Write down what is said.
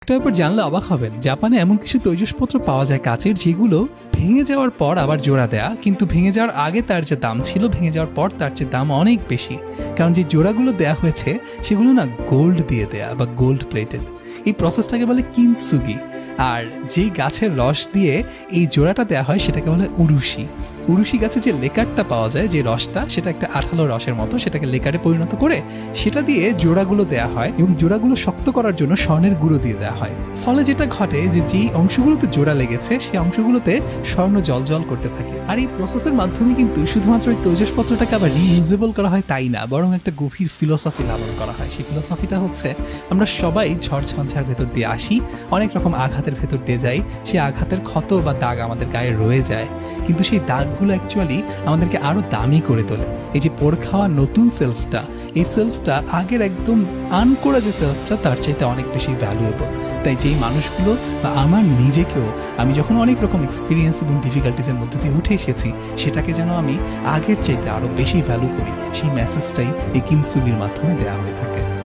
একটা ব্যাপার জানলে অবাক হবেন, জাপানে এমন কিছু তৈজসপত্র পাওয়া যায় কাচের, যেগুলো ভেঙে যাওয়ার পর আবার জোড়া দেয়া, কিন্তু ভেঙে যাওয়ার আগে তার যে দাম ছিল, ভেঙে যাওয়ার পর তার যে দাম অনেক বেশি। কারণ যে জোড়াগুলো দেয়া হয়েছে সেগুলো না গোল্ড দিয়ে দেয়া বা গোল্ড প্লেটেড। এই প্রসেসটাকে বলে কিনসুগি। আর যেই গাছের রস দিয়ে এই জোড়াটা দেওয়া হয় সেটাকে বলে উরুশি। উরুশি গাছে যে লেকারটা পাওয়া যায়, যে রসটা, সেটা একটা আঠালো রসের মতো, সেটাকে লেকারে পরিণত করে সেটা দিয়ে জোড়াগুলো দেয়া হয়, এবং জোড়াগুলো শক্ত করার জন্য স্বর্ণের গুঁড়ো দিয়ে দেওয়া হয়। ফলে যেটা ঘটে যে যেই অংশগুলোতে জোড়া লেগেছে সেই অংশগুলোতে স্বর্ণ জল করতে থাকে। আর এই প্রসেসের মাধ্যমে কিন্তু শুধুমাত্র এই তৈজসপত্রটাকে আবার রিইউজেবল করা হয় তাই না, বরং একটা গভীর ফিলোসফি লালন করা হয়। সেই ফিলোসফিটা হচ্ছে, আমরা সবাই ঝড় ঝঞ্ঝার ভেতর দিয়ে আসি, অনেক রকম আঘাতের ভেতর দিয়ে যাই, সেই আঘাতের ক্ষত বা দাগ আমাদের গায়ে রয়ে যায়, কিন্তু সেই দাগগুলো অ্যাকচুয়ালি আমাদেরকে আরো দামি করে তোলে। এই যে পোড় খাওয়া নতুন সেলফটা, এই সেলফটা আগের একদম আনকোড়া যে সেলফটা তার চাইতে অনেক বেশি ভ্যালুয়েবল। তাই যেই মানুষগুলো বা আমার নিজেকেও, আমি যখন অনেক রকম এক্সপিরিয়েন্স এবং ডিফিকাল্টিজের মধ্যে দিয়ে উঠে এসেছি, সেটাকে যেন আমি আগের চাইতে আরো বেশি ভ্যালু করি, সেই মেসেজটাই এই কিনসুগির মাধ্যমে দেওয়া হয়ে থাকে।